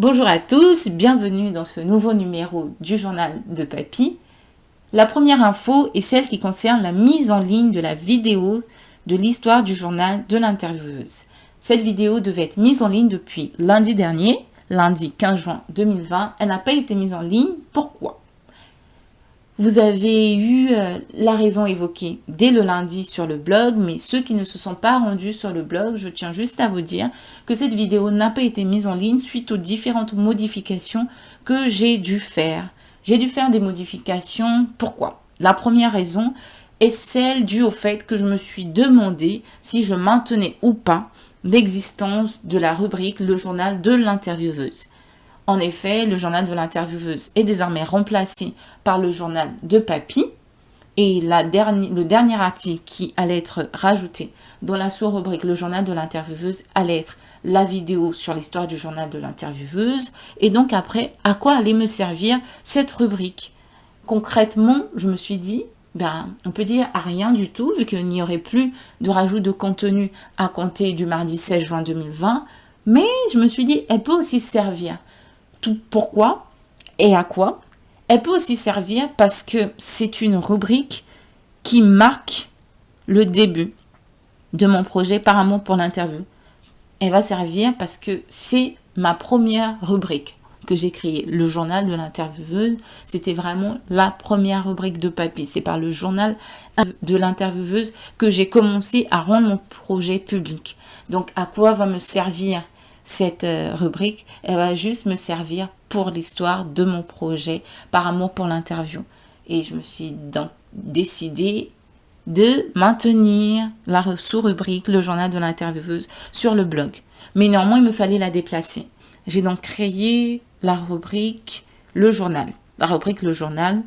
Bonjour à tous, bienvenue dans ce nouveau numéro du journal de Papy. La première info est celle qui concerne la mise en ligne de la vidéo de l'histoire du journal de l'intervieweuse. Cette vidéo devait être mise en ligne depuis lundi dernier, lundi 15 juin 2020. Elle n'a pas été mise en ligne. Pourquoi ? Vous avez eu la raison évoquée dès le lundi sur le blog, mais ceux qui ne se sont pas rendus sur le blog, je tiens juste à vous dire que cette vidéo n'a pas été mise en ligne suite aux différentes modifications que j'ai dû faire. J'ai dû faire des modifications. Pourquoi ? La première raison est celle due au fait que je me suis demandé si je maintenais ou pas l'existence de la rubrique Le journal de l'intervieweuse. En effet, le journal de l'intervieweuse est désormais remplacé par le journal de Papy. Et le dernier article qui allait être rajouté dans la sous-rubrique Le journal de l'intervieweuse allait être la vidéo sur l'histoire du journal de l'intervieweuse. Et donc après, à quoi allait me servir cette rubrique ? Concrètement, je me suis dit, on peut dire à rien du tout, vu qu'il n'y aurait plus de rajout de contenu à compter du mardi 16 juin 2020. Mais je me suis dit, elle peut aussi servir. Pourquoi et à quoi? Elle peut aussi servir parce que c'est une rubrique qui marque le début de mon projet Par amour pour l'interview. Elle va servir parce que c'est ma première rubrique que j'ai créée. Le journal de l'intervieweuse, c'était vraiment la première rubrique de Papy. C'est par le journal de l'intervieweuse que j'ai commencé à rendre mon projet public. Donc, à quoi va me servir cette rubrique? Elle va juste me servir pour l'histoire de mon projet Par amour pour l'interview. Et je me suis donc décidée de maintenir la sous-rubrique Le journal de l'intervieweuse sur le blog. Mais néanmoins, il me fallait la déplacer. J'ai donc créé la rubrique Le journal. La rubrique Le journal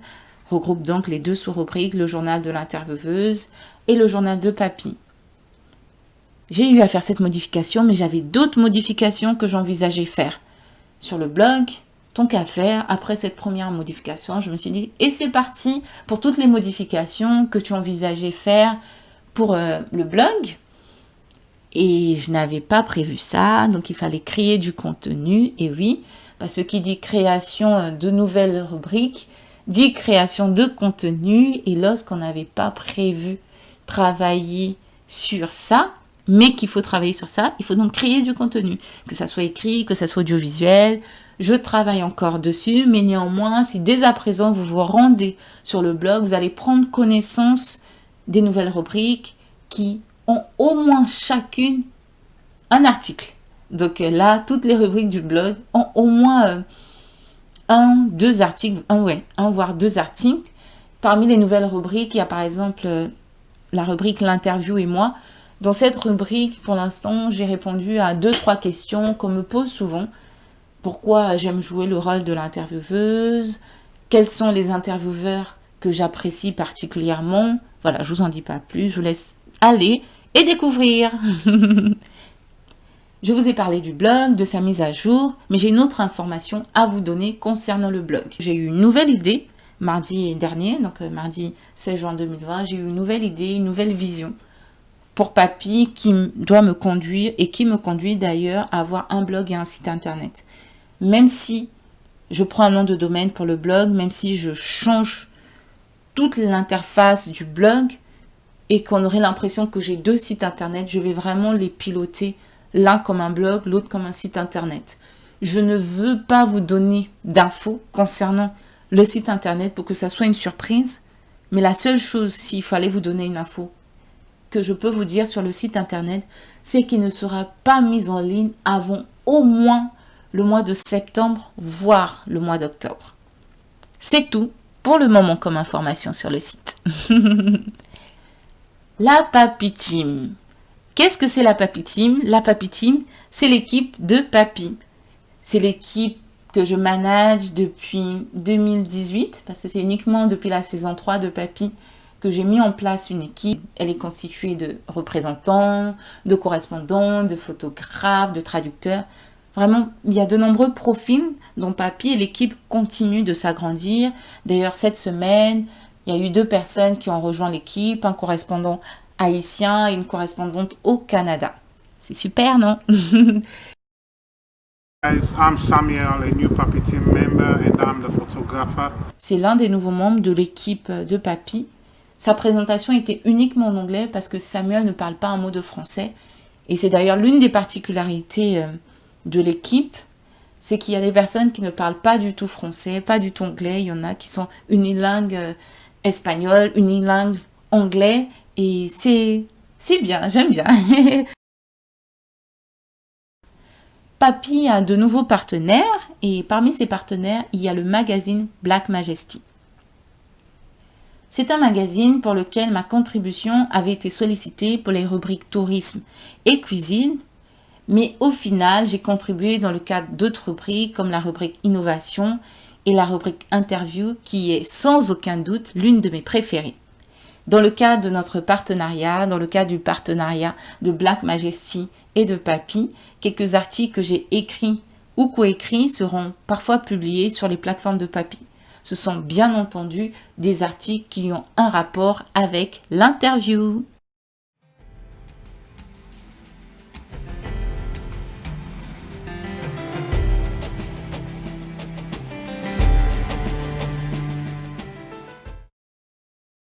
regroupe donc les deux sous-rubriques, Le journal de l'intervieweuse et Le journal de Papy. J'ai eu à faire cette modification, mais j'avais d'autres modifications que j'envisageais faire. Sur le blog, tant qu'à faire, après cette première modification, je me suis dit, et c'est parti pour toutes les modifications que tu envisageais faire pour le blog. Et je n'avais pas prévu ça, donc il fallait créer du contenu. Et oui, parce que qui dit création de nouvelles rubriques, dit création de contenu. Et lorsqu'on n'avait pas prévu travailler sur ça, mais qu'il faut travailler sur ça, il faut donc créer du contenu, que ça soit écrit, que ça soit audiovisuel. Je travaille encore dessus, mais néanmoins, si dès à présent vous vous rendez sur le blog, vous allez prendre connaissance des nouvelles rubriques qui ont au moins chacune un article. Donc là, toutes les rubriques du blog ont au moins deux articles, un voire deux articles. Parmi les nouvelles rubriques, il y a par exemple la rubrique L'interview et moi. Dans cette rubrique, pour l'instant, j'ai répondu à 2-3 questions qu'on me pose souvent. Pourquoi j'aime jouer le rôle de l'intervieweuse? Quels sont les intervieweurs que j'apprécie particulièrement? Voilà, je vous en dis pas plus, je vous laisse aller et découvrir. Je vous ai parlé du blog, de sa mise à jour, mais j'ai une autre information à vous donner concernant le blog. J'ai eu une nouvelle idée mardi dernier, donc mardi 16 juin 2020, j'ai eu une nouvelle idée, une nouvelle vision pour Papy qui doit me conduire et qui me conduit d'ailleurs à avoir un blog et un site internet. Même si je prends un nom de domaine pour le blog, même si je change toute l'interface du blog et qu'on aurait l'impression que j'ai deux sites internet, je vais vraiment les piloter, l'un comme un blog, l'autre comme un site internet. Je ne veux pas vous donner d'infos concernant le site internet pour que ça soit une surprise, mais la seule chose, s'il fallait vous donner une info, que je peux vous dire sur le site internet, c'est qu'il ne sera pas mis en ligne avant au moins le mois de septembre, voire le mois d'octobre. C'est tout pour le moment comme information sur le site. La Papy Team. Qu'est-ce que c'est la Papy Team? La Papy Team, c'est l'équipe de Papy. C'est l'équipe que je manage depuis 2018, parce que c'est uniquement depuis la saison 3 de Papy que j'ai mis en place une équipe. Elle est constituée de représentants, de correspondants, de photographes, de traducteurs. Vraiment, il y a de nombreux profils dont Papy et l'équipe continuent de s'agrandir. D'ailleurs, cette semaine, il y a eu 2 personnes qui ont rejoint l'équipe, un correspondant haïtien et une correspondante au Canada. C'est super, non? Guys, I'm Samuel, a new Papi team member, and I'm the photographer. C'est l'un des nouveaux membres de l'équipe de Papi. Sa présentation était uniquement en anglais parce que Samuel ne parle pas un mot de français. Et c'est d'ailleurs l'une des particularités de l'équipe, c'est qu'il y a des personnes qui ne parlent pas du tout français, pas du tout anglais. Il y en a qui sont unilingues espagnol, unilingue anglais. Et c'est bien, j'aime bien. Papi a de nouveaux partenaires et parmi ses partenaires, il y a le magazine Black Majesty. C'est un magazine pour lequel ma contribution avait été sollicitée pour les rubriques tourisme et cuisine, mais au final, j'ai contribué dans le cadre d'autres rubriques comme la rubrique innovation et la rubrique interview qui est sans aucun doute l'une de mes préférées. Dans le cadre de notre partenariat, dans le cadre du partenariat de Black Majesty et de Papi, quelques articles que j'ai écrits ou coécrits seront parfois publiés sur les plateformes de Papi. Ce sont bien entendu des articles qui ont un rapport avec l'interview.